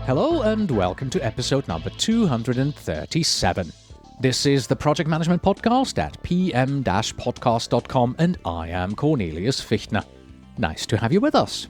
Hello and welcome to episode number 237. This is the Project Management Podcast at pm-podcast.com and I am Cornelius Fichtner. Nice to have you with us.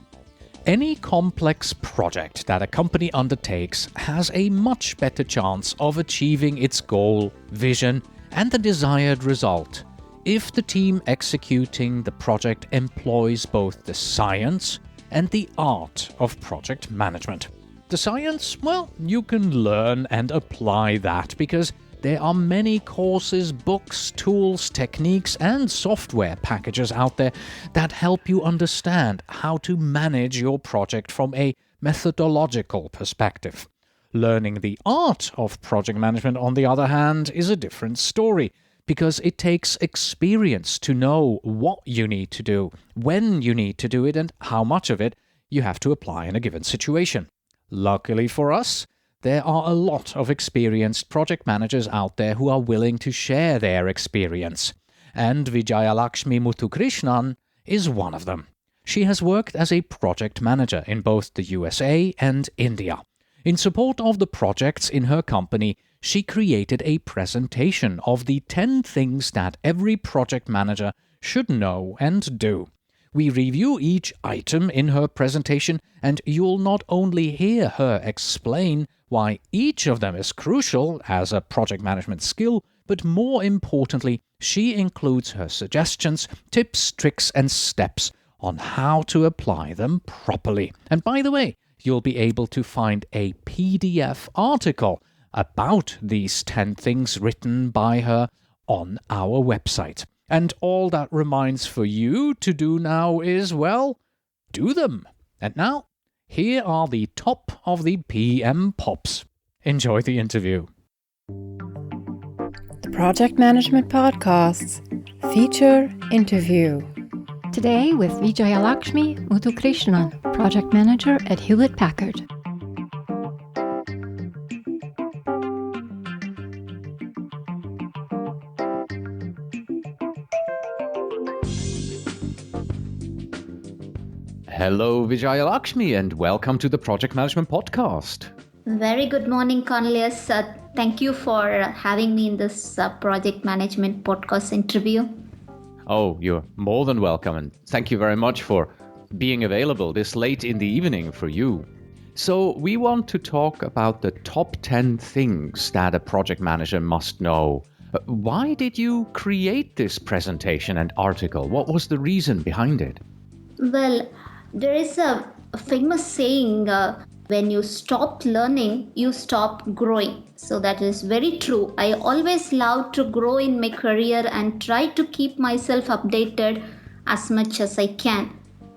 Any complex project that a company undertakes has a much better chance of achieving its goal, vision, and the desired result if the team executing the project employs both the science and the art of project management. The science, well, you can learn and apply that because there are many courses, books, tools, techniques, and software packages out there that help you understand how to manage your project from a methodological perspective. Learning the art of project management, on the other hand, is a different story because it takes experience to know what you need to do, when you need to do it, and how much of it you have to apply in a given situation. Luckily for us, there are a lot of experienced project managers out there who are willing to share their experience, and Vijayalakshmi Muthukrishnan is one of them. She has worked as a project manager in both the USA and India. In support of the projects in her company, she created a presentation of the 10 things that every project manager should know and do. We review each item in her presentation, and you'll not only hear her explain why each of them is crucial as a project management skill, but more importantly, she includes her suggestions, tips, tricks, and steps on how to apply them properly. And by the way, you'll be able to find a PDF article about these 10 things written by her on our website. And all that remains for you to do now is, well, do them. And now, here are the top of the PM Pops. Enjoy the interview. The Project Management Podcasts feature interview. Today with Vijayalakshmi Muthukrishnan, Project Manager at Hewlett-Packard. Hello, Vijayalakshmi, and welcome to the Project Management Podcast. Very good morning, Cornelius. Thank you for having me in this Project Management Podcast interview. Oh, you're more than welcome, and thank you very much for being available this late in the evening for you. So we want to talk about the top 10 things that a project manager must know. Why did you create this presentation and article? What was the reason behind it? Well, there is a famous saying, when you stop learning, you stop growing. So that is very true. I always love to grow in my career and try to keep myself updated as much as I can.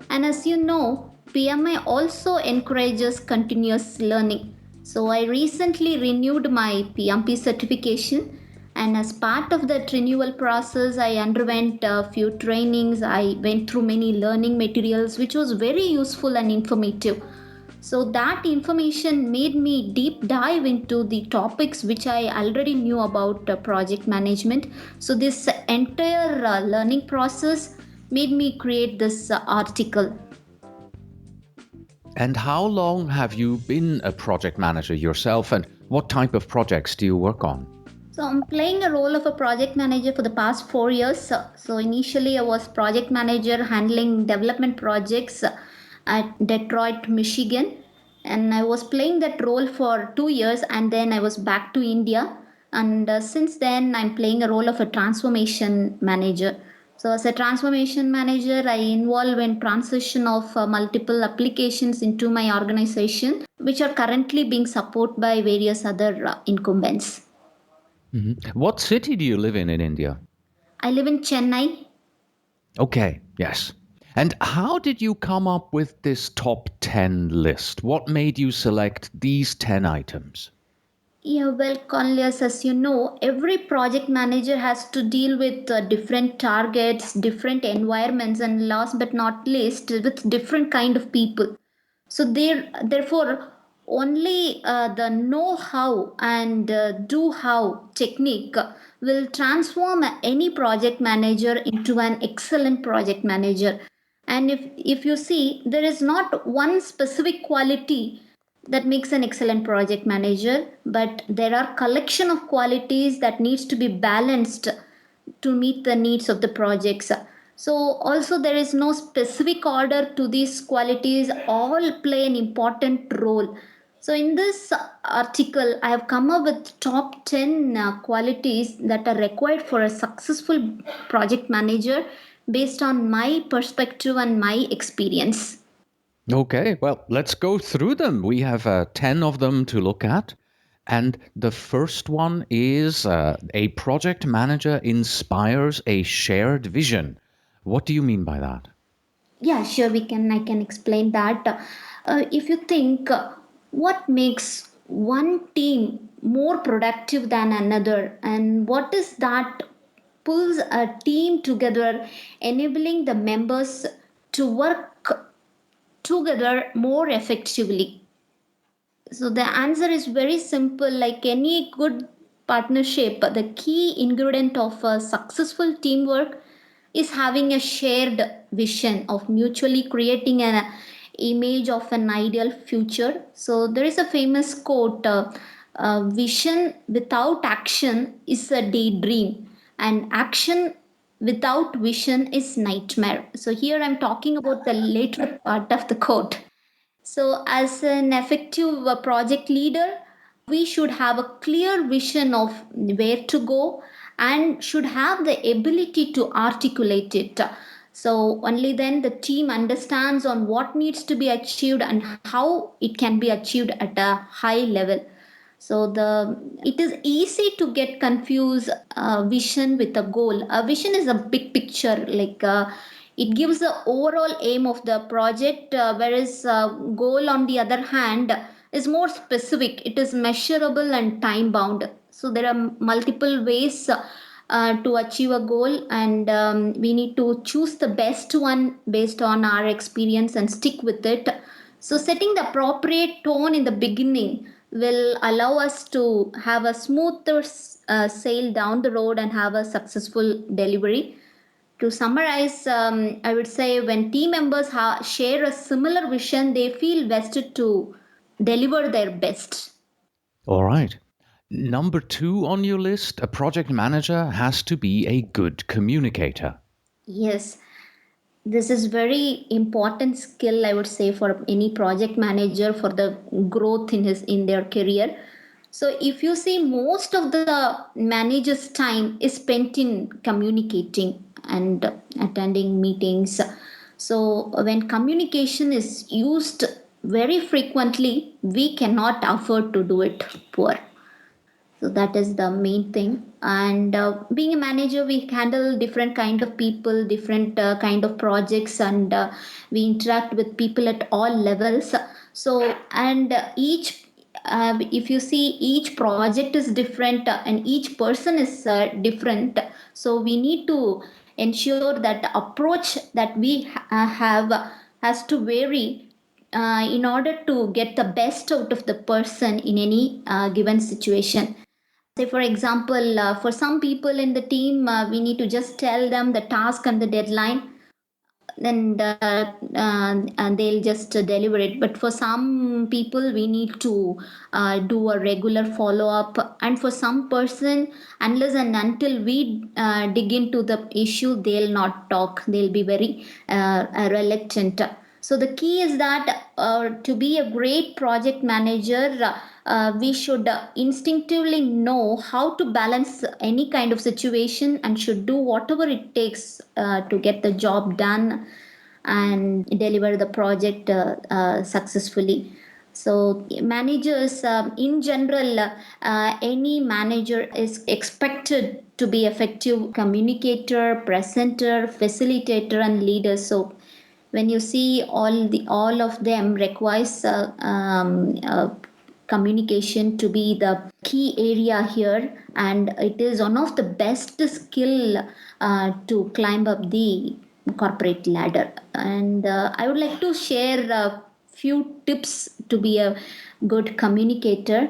And as you know, PMI also encourages continuous learning. So I recently renewed my PMP certification. And as part of that renewal process, I underwent a few trainings. I went through many learning materials, which was very useful and informative. So that information made me deep dive into the topics which I already knew about project management. So this entire learning process made me create this article. And how long have you been a project manager yourself, and what type of projects do you work on? So I'm playing a role of a project manager for the past 4 years. So initially I was project manager handling development projects at Detroit, Michigan. And I was playing that role for 2 years, and then I was back to India. And since then I'm playing a role of a transformation manager. So as a transformation manager, I involve in transition of multiple applications into my organization, which are currently being supported by various other incumbents. Mm-hmm. What city do you live in India? I live in Chennai. Okay, yes. And how did you come up with this top 10 list? What made you select these 10 items? Yeah, well, Cornelius, as you know, every project manager has to deal with different targets, different environments, and last but not least, with different kind of people. So therefore, only the know-how and do-how technique will transform any project manager into an excellent project manager. And if you see, there is not one specific quality that makes an excellent project manager, but there are collection of qualities that needs to be balanced to meet the needs of the projects. So also there is no specific order to these qualities, all play an important role. So in this article I have come up with top 10 qualities that are required for a successful project manager based on my perspective and my experience. Okay, well, let's go through them. We have 10 of them to look at. And the first one is a project manager inspires a shared vision. What do you mean by that? Yeah, sure, we can. I can explain that. If you think what makes one team more productive than another, and what is that pulls a team together, enabling the members to work together more effectively. So the answer is very simple. Like any good partnership, the key ingredient of a successful teamwork is having a shared vision of mutually creating an image of an ideal future. So there is a famous quote: "Vision without action is a daydream, and action without vision is nightmare." So here I'm talking about the later part of the quote. So, as an effective project leader, we should have a clear vision of where to go and should have the ability to articulate it. So, only then the team understands on what needs to be achieved and how it can be achieved at a high level. So the it is easy to get confused vision with a goal. A vision is a big picture, like it gives the overall aim of the project, whereas goal on the other hand is more specific. It is measurable and time bound. So there are multiple ways to achieve a goal, and we need to choose the best one based on our experience and stick with it. So setting the appropriate tone in the beginning will allow us to have a smoother sail down the road and have a successful delivery. To summarize, I would say when team members share a similar vision, they feel vested to deliver their best. All right. Number 2 on your list, a project manager has to be a good communicator. Yes, this is very important skill, I would say, for any project manager for the growth in their career. So if you see, most of the manager's time is spent in communicating and attending meetings. So when communication is used very frequently, we cannot afford to do it poor. So that is the main thing. And being a manager, we handle different kind of people, different kind of projects, and we interact with people at all levels. So and each if you see, each project is different, and each person is different. So we need to ensure that the approach that we have has to vary in order to get the best out of the person in any given situation. Say for example, for some people in the team, we need to just tell them the task and the deadline, and they'll just deliver it. But for some people we need to do a regular follow up, and for some person, unless and until we dig into the issue, they'll not talk, they'll be very reluctant. So the key is that to be a great project manager, we should instinctively know how to balance any kind of situation and should do whatever it takes to get the job done and deliver the project successfully. So managers, in general, any manager is expected to be effective communicator, presenter, facilitator, and leader. So when you see all of them requires communication to be the key area here, and it is one of the best skill to climb up the corporate ladder. And I would like to share a few tips to be a good communicator.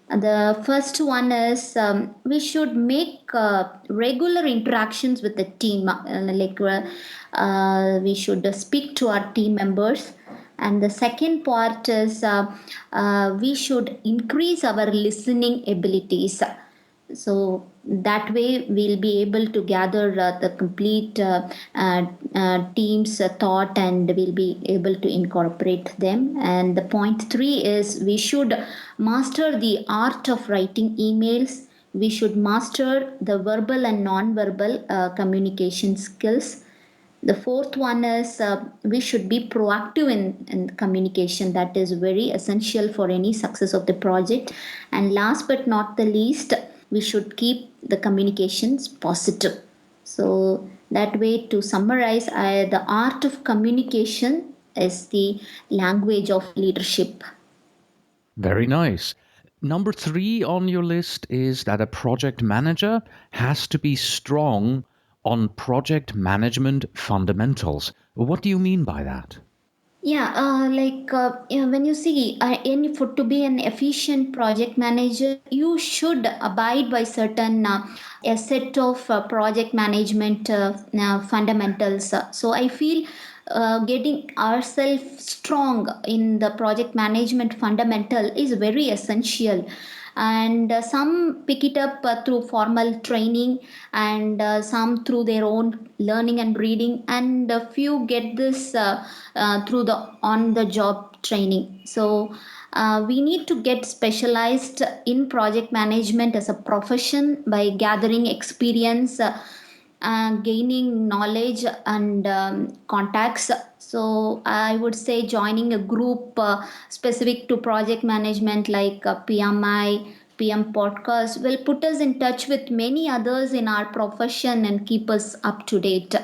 The first one is we should make regular interactions with the team. We should speak to our team members, And the second part is we should increase our listening abilities. So that way we'll be able to gather the complete team's thought, and we'll be able to incorporate them. And the point three is we should master the art of writing emails. We should master the verbal and non-verbal communication skills. The fourth one is we should be proactive in communication. That is very essential for any success of the project. And last but not the least, we should keep the communications positive. So that way, to summarize, the art of communication is the language of leadership. Very nice. Number 3 on your list is that a project manager has to be strong on project management fundamentals. What do you mean by that? Yeah, when you see for to be an efficient project manager, you should abide by certain a set of project management fundamentals. So I feel getting ourselves strong in the project management fundamental is very essential. And some pick it up through formal training, and some through their own learning and reading, and a few get this through the on the job training. So we need to get specialized in project management as a profession by gathering experience, gaining knowledge and contacts. So I would say joining a group specific to project management, like PMI, PM podcast, will put us in touch with many others in our profession and keep us up to date.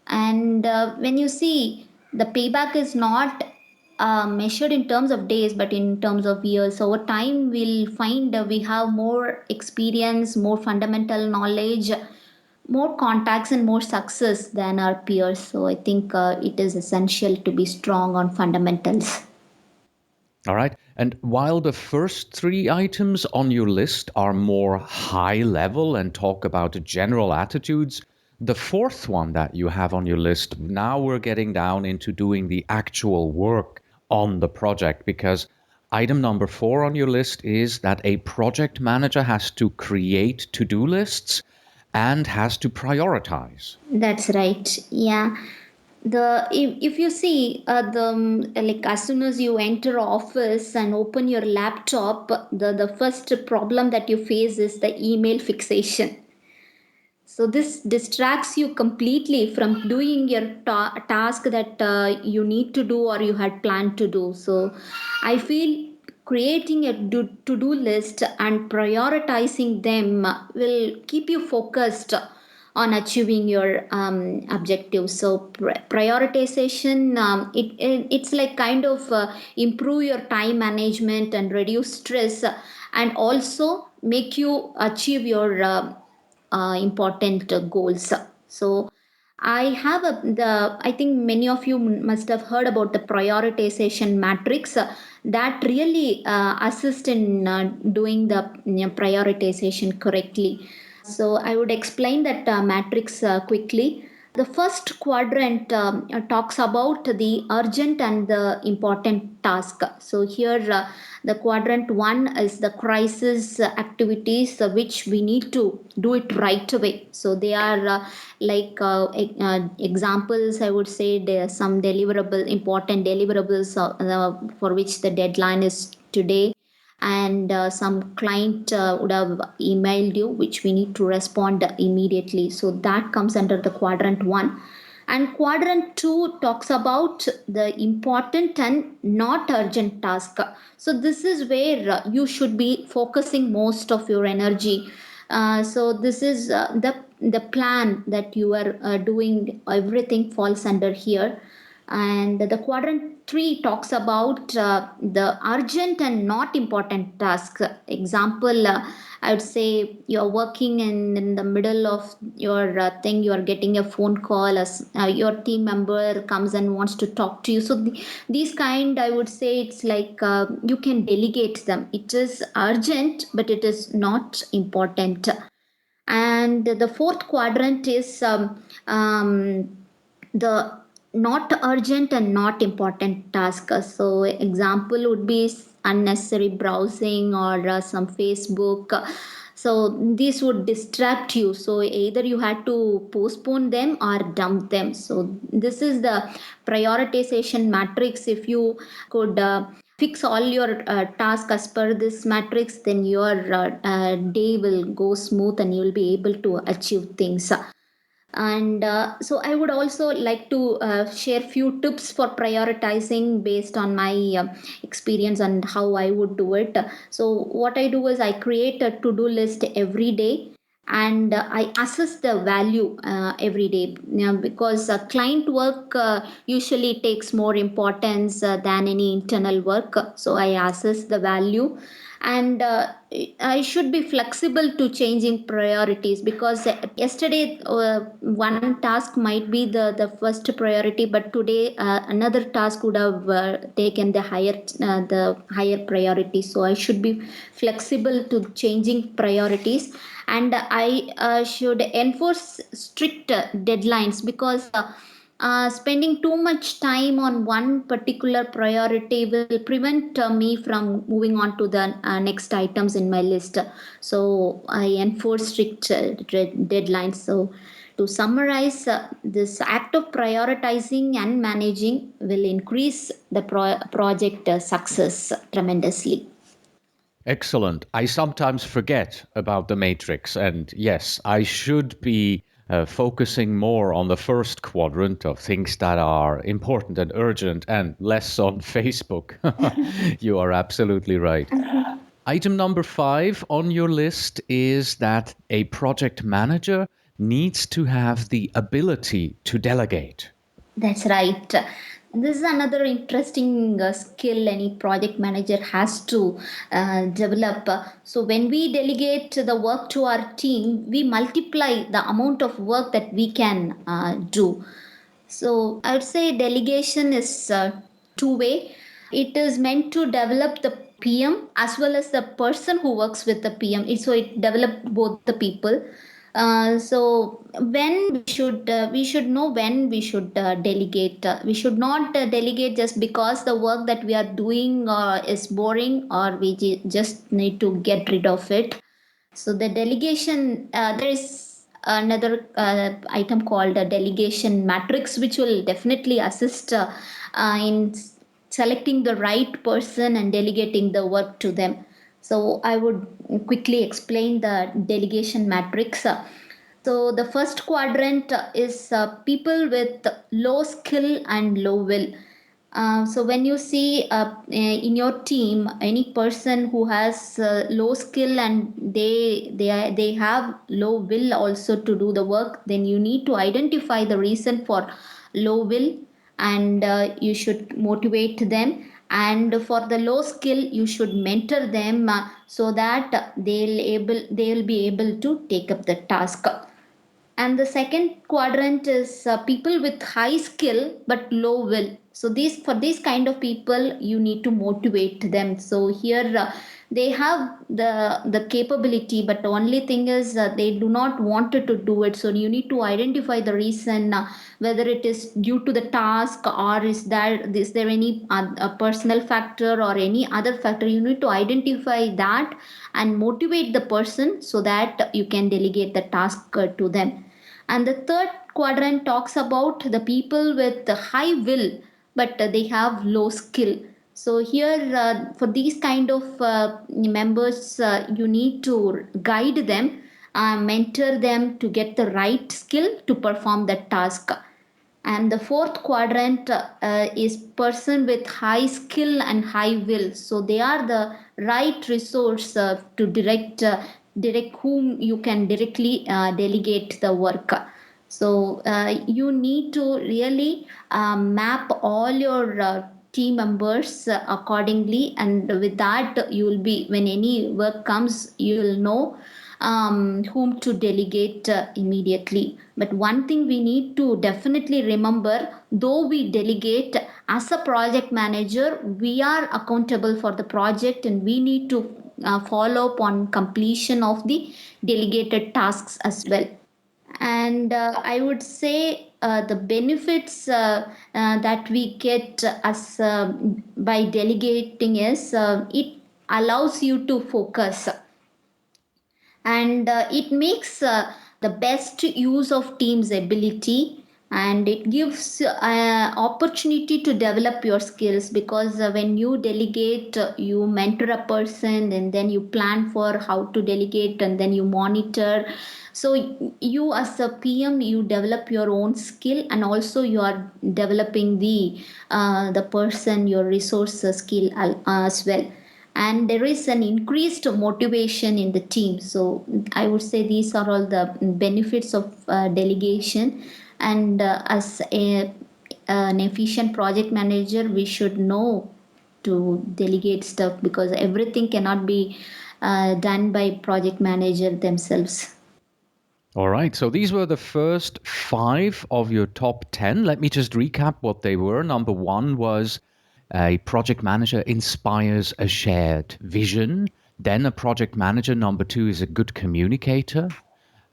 And when you see, the payback is not measured in terms of days but in terms of years. So over time we'll find we have more experience, more fundamental knowledge, more contacts, and more success than our peers. So I think it is essential to be strong on fundamentals. All right. And while the first 3 items on your list are more high level and talk about general attitudes, the fourth one that you have on your list, now we're getting down into doing the actual work on the project, because item number 4 on your list is that a project manager has to create to-do lists and has to prioritize. That's right. Yeah. If you see the like as soon as you enter office and open your laptop, the first problem that you face is the email fixation. So this distracts you completely from doing your task that you need to do or you had planned to do. So I feel creating a to-do list and prioritizing them will keep you focused on achieving your objectives. So prioritization, it's like kind of improve your time management and reduce stress, and also make you achieve your important goals. So I have I think many of you must have heard about the prioritization matrix that really assist in doing the prioritization correctly. So I would explain that matrix quickly. The first quadrant talks about the urgent and the important task. So here, the quadrant one is the crisis activities which we need to do it right away. So they are examples. I would say there are some important deliverables for which the deadline is today, and some client would have emailed you which we need to respond immediately. So that comes under the quadrant 1. And quadrant 2 talks about the important and not urgent task. So this is where you should be focusing most of your energy. So this is the plan that you are doing, everything falls under here. And the quadrant 3 talks about the urgent and not important tasks. Example, I would say you're working in the middle of your thing, you are getting a phone call as your team member comes and wants to talk to you. So these kind, I would say, it's like you can delegate them. It is urgent but it is not important. And the fourth quadrant is the not urgent and not important task. So example would be unnecessary browsing or some Facebook. So this would distract you. So either you had to postpone them or dump them. So this is the prioritization matrix. If you could fix all your tasks as per this matrix, then your day will go smooth and you will be able to achieve things. And so I would also like to share few tips for prioritizing based on my experience and how I would do it. So what I do is I create a to-do list every day, and I assess the value every day. Because client work usually takes more importance than any internal work. So I assess the value, and I should be flexible to changing priorities, because yesterday one task might be the first priority, but today another task would have taken the higher priority. So I should be flexible to changing priorities, and I should enforce strict deadlines, because spending too much time on one particular priority will prevent me from moving on to the next items in my list. So I enforce strict deadlines. So to summarize, this act of prioritizing and managing will increase the project success tremendously. Excellent. I sometimes forget about the matrix, and yes, I should be focusing more on the first quadrant of things that are important and urgent and less on Facebook. You are absolutely right. Item number 5 on your list is that a project manager needs to have the ability to delegate. That's right. This is another interesting skill any project manager has to develop. So, when we delegate the work to our team, we multiply the amount of work that we can do. So, I would say delegation is two-way. It is meant to develop the PM as well as the person who works with the PM. So, it develops both the people. So when we should know when we should delegate. We should not delegate just because the work that we are doing is boring, or we just need to get rid of it. So the delegation, there is another item called a delegation matrix, which will definitely assist in selecting the right person and delegating the work to them. So I would quickly explain the delegation matrix. So the first quadrant is people with low skill and low will. So when you see in your team any person who has low skill and they have low will also to do the work, then you need to identify the reason for low will, and you should motivate them. And for the low skill, you should mentor them so that they'll be able to take up the task. And the second quadrant is people with high skill but low will. So these for these kind of people you need to motivate them. So here they have the capability, but the only thing is they do not want to do it. So you need to identify the reason, whether it is due to the task, or is there any personal factor or any other factor. You need to identify that and motivate the person so that you can delegate the task to them. And the third quadrant talks about the people with the high will but they have low skill. So here for these kind of members, you need to guide them, mentor them to get the right skill to perform that task. And the fourth quadrant is person with high skill and high will. So they are the right resource to direct whom you can directly delegate the work. So you need to really map all your team members accordingly, and with that you will be, when any work comes, you will know whom to delegate immediately. But one thing we need to definitely remember, though we delegate, as a project manager, we are accountable for the project and we need to follow up on completion of the delegated tasks as well. And I would say the benefits that we get as by delegating is it allows you to focus, and it makes the best use of team's ability, and it gives opportunity to develop your skills, because when you delegate, you mentor a person, and then you plan for how to delegate, and then you monitor. So you as a PM, you develop your own skill, and also you are developing the person, your resource skill as well, and there is an increased motivation in the team. So I would say these are all the benefits of delegation, and an efficient project manager, we should know to delegate stuff, because everything cannot be done by project manager themselves. All right, so these were the first 5 of your top 10. Let me just recap what they were. Number 1 was a project manager inspires a shared vision. Then a project manager, number 2, is a good communicator.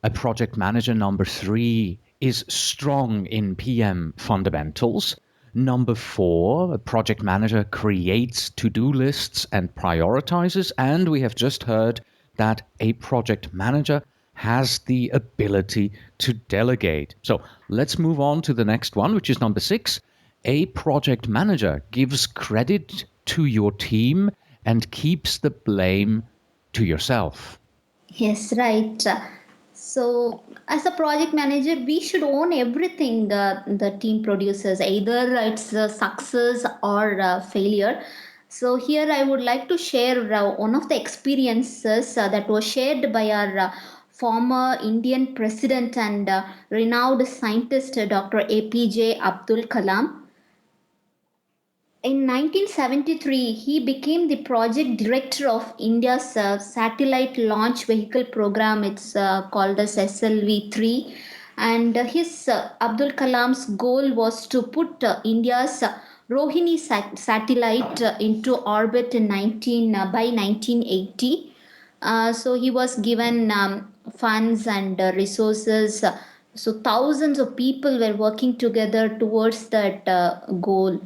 A project manager, number 3, is strong in PM fundamentals. Number 4, a project manager creates to-do lists and prioritizes. And we have just heard that a project manager has the ability to delegate. So let's move on to the next one, which is number 6. A project manager gives credit to your team and keeps the blame to yourself. Yes, right. So, as a project manager, we should own everything the team produces, either it's a success or a failure. So, here I would like to share one of the experiences that was shared by our former Indian president and renowned scientist, Dr. APJ Abdul Kalam. In 1973, he became the project director of India's satellite launch vehicle program. It's called as SLV-3. And Abdul Kalam's goal was to put India's Rohini satellite into orbit by 1980. So he was given funds and resources. So thousands of people were working together towards that goal.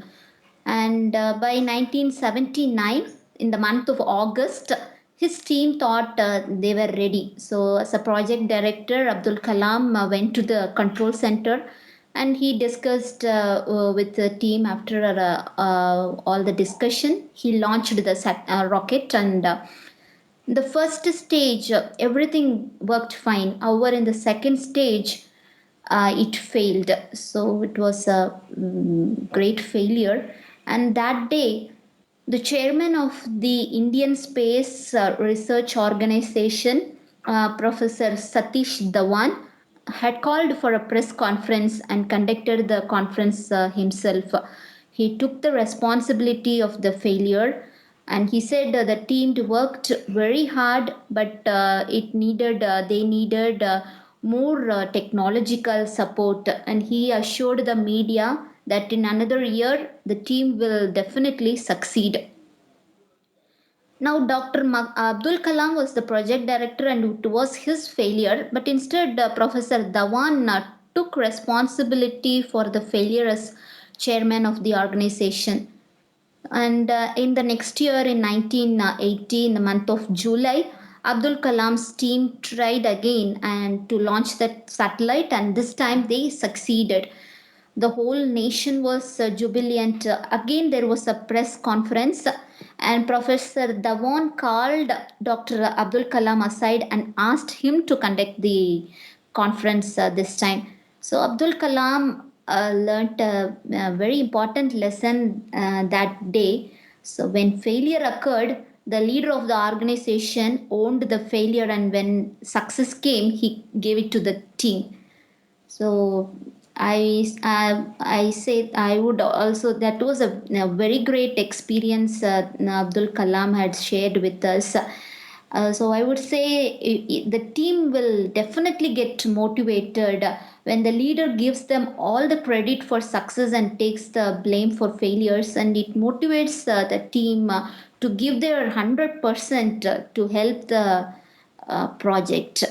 And by 1979, in the month of August, his team thought they were ready. So, as a project director, Abdul Kalam went to the control center, and he discussed with the team. After all the discussion, he launched the rocket, and the first stage, everything worked fine. However, in the second stage, it failed. So it was a great failure. And that day, the chairman of the Indian Space Research Organization, Professor Satish Dhawan, had called for a press conference and conducted the conference himself. He took the responsibility of the failure, and he said the team worked very hard, but they needed more technological support, and he assured the media that in another year the team will definitely succeed. Now, Dr. Abdul Kalam was the project director, and it was his failure, but instead, Professor Dhawan took responsibility for the failure as chairman of the organization. And in the next year, in 1980, in the month of July, Abdul Kalam's team tried again and to launch that satellite, and this time they succeeded. The whole nation was jubilant. Again, there was a press conference, and Professor Dhawan called Dr. Abdul Kalam aside and asked him to conduct the conference this time. So, Abdul Kalam learnt a very important lesson that day. So, when failure occurred, the leader of the organization owned the failure, and when success came, he gave it to the team. So I say I would also, that was a very great experience Abdul Kalam had shared with us. So I would say the team will definitely get motivated when the leader gives them all the credit for success and takes the blame for failures, and it motivates the team to give their 100% to help the project.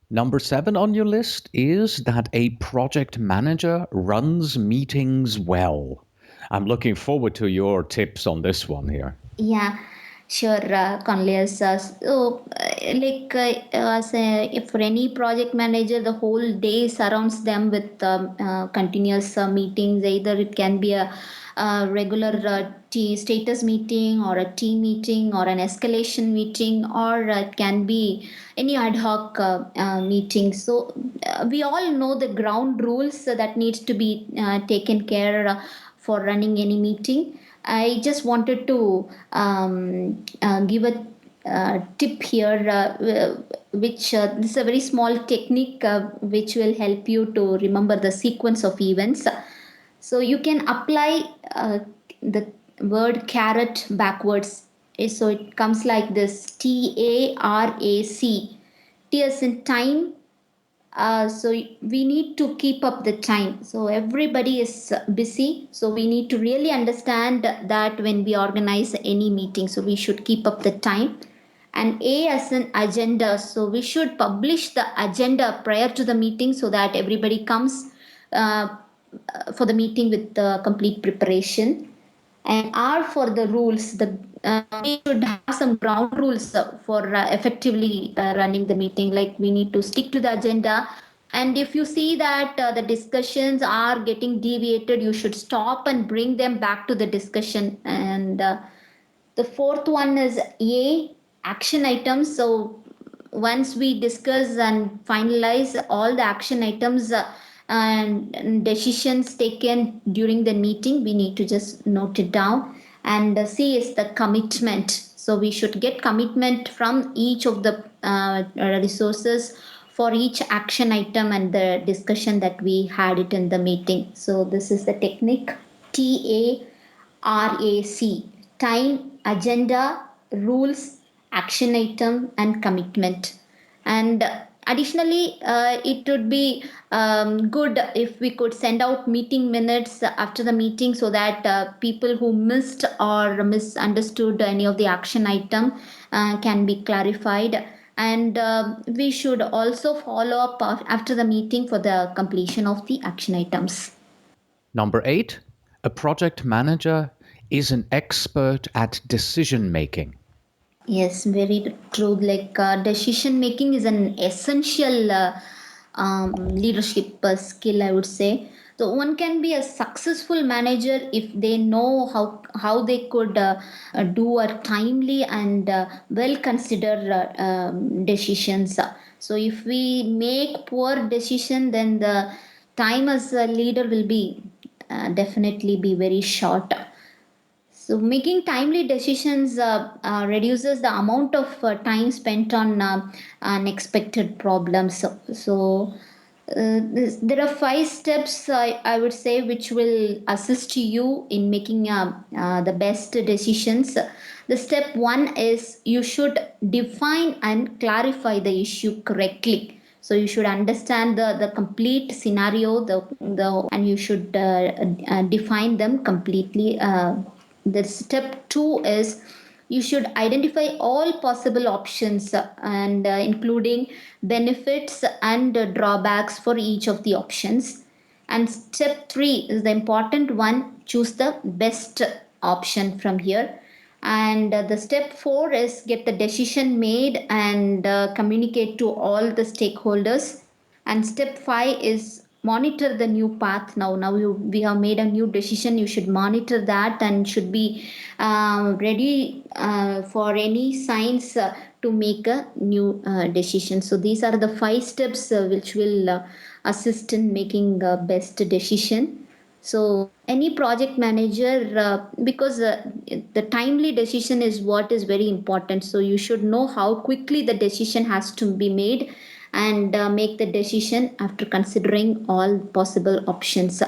Number 7 on your list is that a project manager runs meetings well. I'm looking forward to your tips on this one here. Yeah, sure, Cornelius. If for any project manager, the whole day surrounds them with continuous meetings. Either it can be a regular status meeting, or a team meeting, or an escalation meeting, or it can be any ad hoc meeting. So we all know the ground rules that needs to be taken care for running any meeting. I just wanted to give a tip here, which this is a very small technique which will help you to remember the sequence of events. So you can apply the word carrot backwards. So it comes like this: TARAC. T as in time, so we need to keep up the time, so everybody is busy, so we need to really understand that when we organize any meeting, so we should keep up the time. And A as an agenda, so we should publish the agenda prior to the meeting so that everybody comes uh, for the meeting with the complete preparation. And R for the rules. We should have some ground rules for effectively running the meeting. Like we need to stick to the agenda. And if you see that the discussions are getting deviated, you should stop and bring them back to the discussion. And the fourth one is A, action items. So once we discuss and finalize all the action items and decisions taken during the meeting, we need to just note it down. And C is the commitment. So we should get commitment from each of the resources for each action item and the discussion that we had it in the meeting. So this is the technique: TARAC: time, agenda, rules, action item, and commitment. And additionally, it would be good if we could send out meeting minutes after the meeting, so that people who missed or misunderstood any of the action item can be clarified. And we should also follow up after the meeting for the completion of the action items. Number 8, a project manager is an expert at decision making. Yes, very true. Like decision making is an essential leadership skill, I would say. So one can be a successful manager if they know how they could do a timely and well considered decisions. So if we make poor decision, then the time as a leader will be definitely be very short. So, making timely decisions reduces the amount of time spent on unexpected problems. There are 5 steps, I would say, which will assist you in making the best decisions. The step 1 is you should define and clarify the issue correctly. So you should understand the complete scenario, and you should define them completely. The step 2 is you should identify all possible options and including benefits and drawbacks for each of the options. And step 3 is the important one: choose the best option from here. And the step 4 is get the decision made and communicate to all the stakeholders. And step 5 is monitor the new path. We have made a new decision, you should monitor that and should be ready for any signs to make a new decision. So these are the 5 steps which will assist in making best decision. So any project manager, because the timely decision is what is very important, so you should know how quickly the decision has to be made, and make the decision after considering all possible options.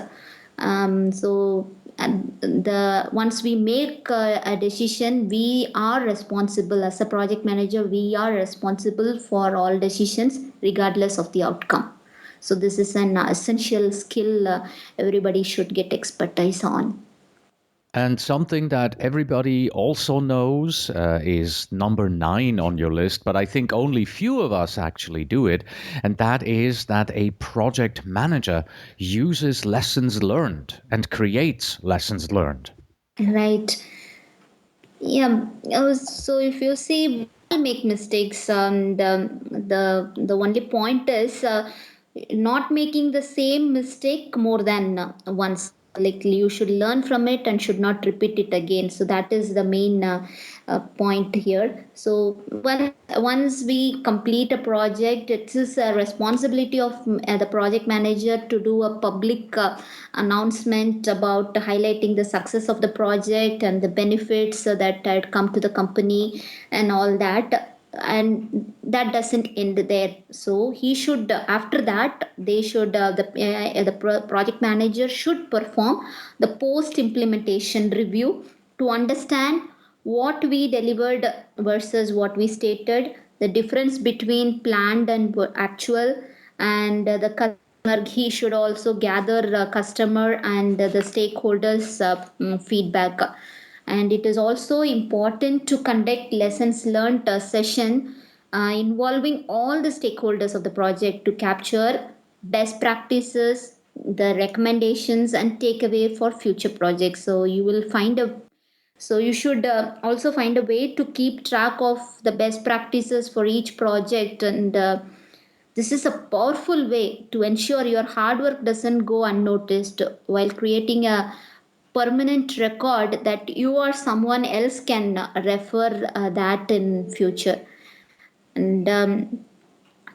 So and the once we make a decision, we are responsible as a project manager, we are responsible for all decisions regardless of the outcome. So this is an essential skill everybody should get expertise on. And something that everybody also knows is number 9 on your list, but I think only few of us actually do it. And that is that a project manager uses lessons learned and creates lessons learned. Right. Yeah. So if you see, we all make mistakes. The only point is not making the same mistake more than once. Like you should learn from it and should not repeat it again. So that is the main point here. So once we complete a project, it is a responsibility of the project manager to do a public announcement about highlighting the success of the project and the benefits that had come to the company and all that. And that doesn't end there. So he should, after that they should the project manager should perform the post implementation review to understand what we delivered versus what we stated, the difference between planned and actual, and the customer. He should also gather customer and the stakeholders feedback. And it is also important to conduct lessons learned session involving all the stakeholders of the project to capture best practices, the recommendations and takeaway for future projects. So you should also find a way to keep track of the best practices for each project. And this is a powerful way to ensure your hard work doesn't go unnoticed, while creating a permanent record that you or someone else can refer that in future. And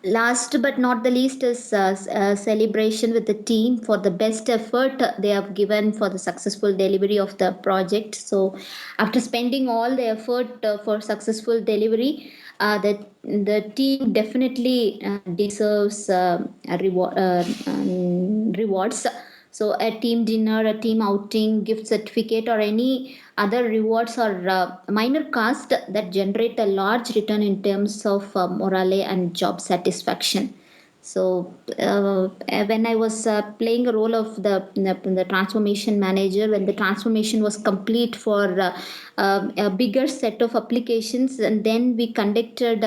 last but not the least is a celebration with the team for the best effort they have given for the successful delivery of the project. So after spending all the effort for successful delivery, the team definitely deserves rewards. So a team dinner, a team outing, gift certificate, or any other rewards or minor cost that generate a large return in terms of morale and job satisfaction. So when I was playing a role of the transformation manager, when the transformation was complete for a bigger set of applications, and then we conducted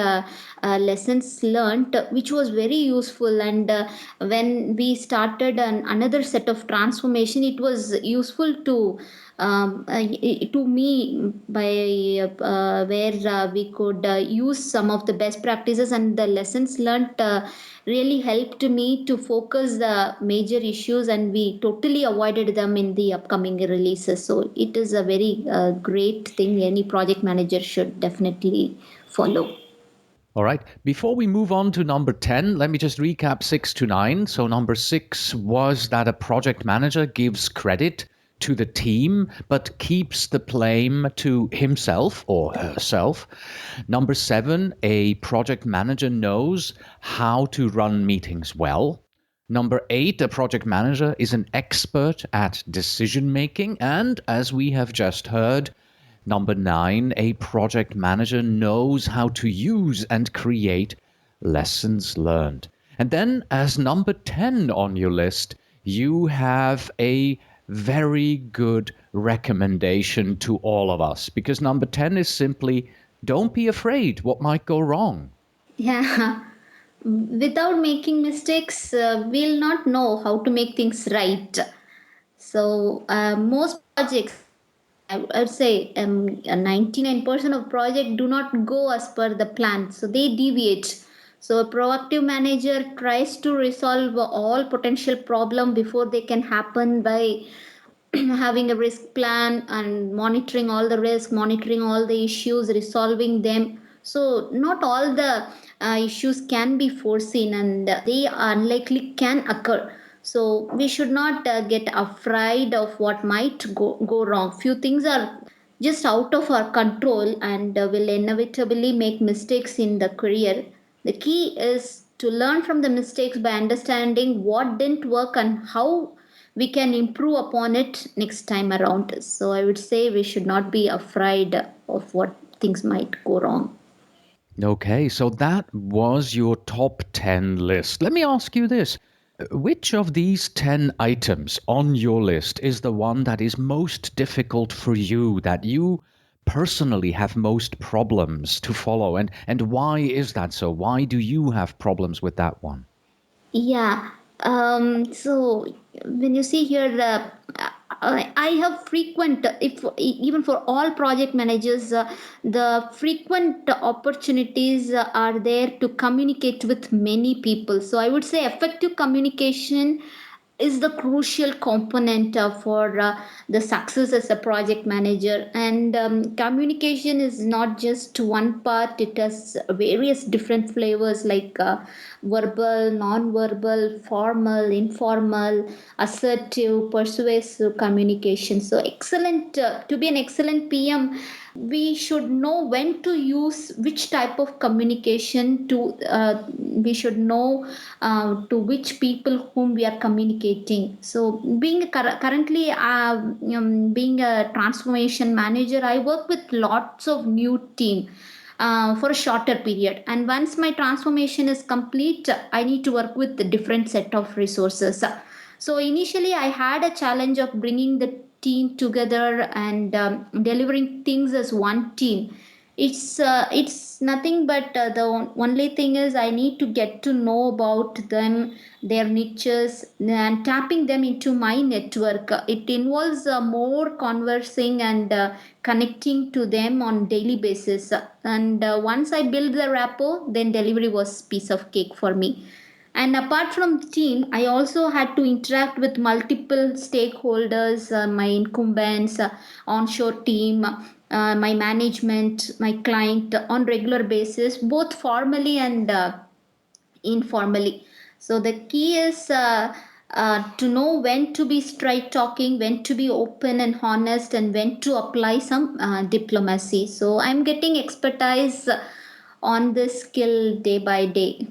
lessons learned, which was very useful. And when we started another set of transformation, it was useful to me by where we could use some of the best practices, and the lessons learned really helped me to focus the major issues, and we totally avoided them in the upcoming releases. So it is a very great thing any project manager should definitely follow. All right. Before we move on to number 10, let me just recap 6 to 9. So, number 6 was that a project manager gives credit to the team but keeps the blame to himself or herself. Number 7, a project manager knows how to run meetings well. Number 8, a project manager is an expert at decision making. And as we have just heard, number 9, a project manager knows how to use and create lessons learned. And then, as number 10 on your list, you have a very good recommendation to all of us, because number 10 is simply don't be afraid what might go wrong. Yeah. Without making mistakes, we'll not know how to make things right. So most projects, I would say 99% of projects do not go as per the plan. So they deviate. So a proactive manager tries to resolve all potential problem before they can happen by having a risk plan and monitoring all the risk, monitoring all the issues, resolving them. So not all the issues can be foreseen, and they unlikely can occur. So we should not get afraid of what might go wrong. Few things are just out of our control and will inevitably make mistakes in the career. The key is to learn from the mistakes by understanding what didn't work and how we can improve upon it next time around. So I would say we should not be afraid of what things might go wrong. Okay, so that was your top 10 list. Let me ask you this. Which of these 10 items on your list is the one that is most difficult for you, that you personally have most problems to follow? And why is that so? Why do you have problems with that one? Yeah. So when you see here, I have frequent, if even for all project managers, the frequent opportunities are there to communicate with many people. So I would say effective communication is the crucial component for the success as a project manager. And communication is not just one part, it has various different flavors like verbal, non-verbal, formal, informal, assertive, persuasive communication. So excellent, to be an excellent PM, we should know when to use which type of communication to we should know to which people whom we are communicating. So being currently being a transformation manager, I work with lots of new team for a shorter period, and once my transformation is complete, I need to work with the different set of resources. So initially I had a challenge of bringing the team together and delivering things as one team. It's nothing but the only thing is I need to get to know about them, their niches, and tapping them into my network. It involves more conversing and connecting to them on daily basis. And once I build the rapport, then delivery was piece of cake for me. And apart from the team, I also had to interact with multiple stakeholders, my incumbents, onshore team, my management, my client on regular basis, both formally and informally. So the key is to know when to be straight talking, when to be open and honest, and when to apply some diplomacy. So I'm getting expertise on this skill day by day.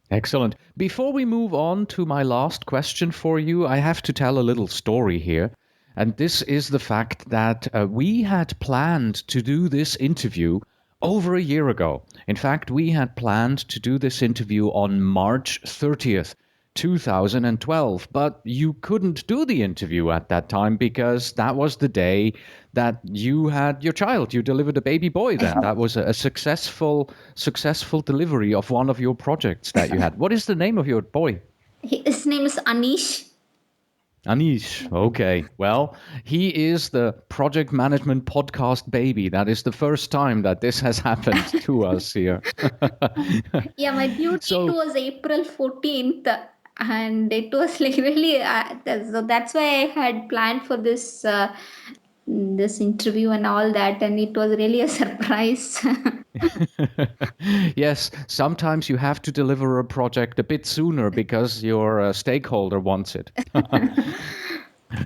Excellent. Before we move on to my last question for you, I have to tell a little story here. And this is the fact that we had planned to do this interview over a year ago. In fact, we had planned to do this interview on March 30th, 2012, but you couldn't do the interview at that time because that was the day that you had your child. You delivered a baby boy then. That was a successful delivery of one of your projects that you had. What is the name of your boy? His name is Anish. Anish. Okay. Well, he is the project management podcast baby. That is the first time that this has happened to us here. Yeah, my due date was April 14th, and it was like really, so that's why I had planned for this interview and all that, and it was really a surprise. Yes, sometimes you have to deliver a project a bit sooner because your stakeholder wants it.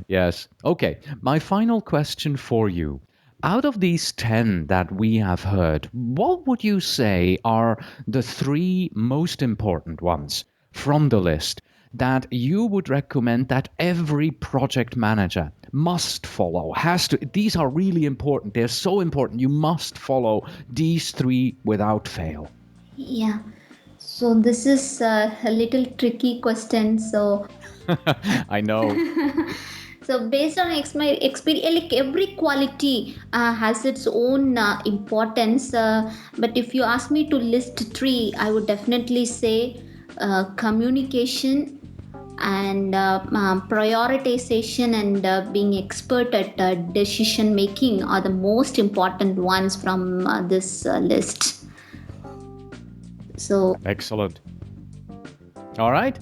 Yes. Okay. My final question for you. Out of these 10 that we have heard, what would you say are the 3 most important ones from the list that you would recommend that every project manager must follow, has to? These are really important. They're so important. You must follow these 3 without fail. Yeah. So this is a little tricky question. So I know. so based on my experience, like every quality has its own importance. But if you ask me to list 3, I would definitely say communication and prioritization and being expert at decision making are the most important ones from this list. So Excellent. All right.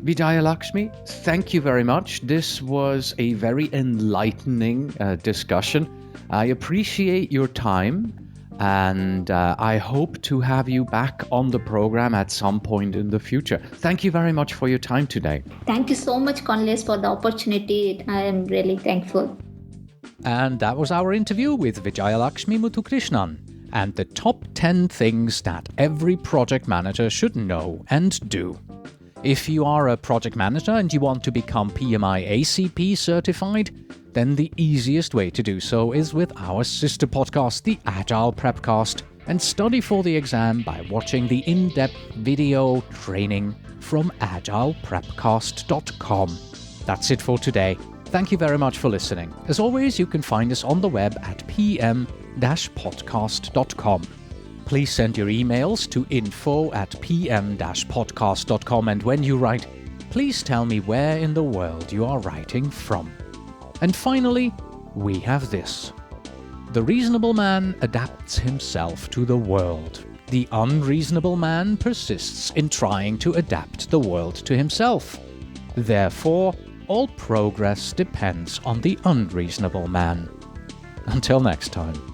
Vijaya Lakshmi, thank you very much. This was a very enlightening discussion. I appreciate your time, and I hope to have you back on the program at some point in the future. Thank you very much for your time today. thank you so much, Conles, for the opportunity. I am really thankful. And that was our interview with Vijaya Lakshmi Muthukrishnan and the top 10 things that every project manager should know and do. If you are a project manager and you want to become PMI ACP certified, then the easiest way to do so is with our sister podcast, the Agile Prepcast. and study for the exam by watching the in-depth video training from agileprepcast.com. That's it for today. Thank you very much for listening. As always, you can find us on the web at pm-podcast.com. Please send your emails to info@pm-podcast.com, and when you write, please tell me where in the world you are writing from. And finally, we have this. The reasonable man adapts himself to the world. The unreasonable man persists in trying to adapt the world to himself. Therefore, all progress depends on the unreasonable man. Until next time.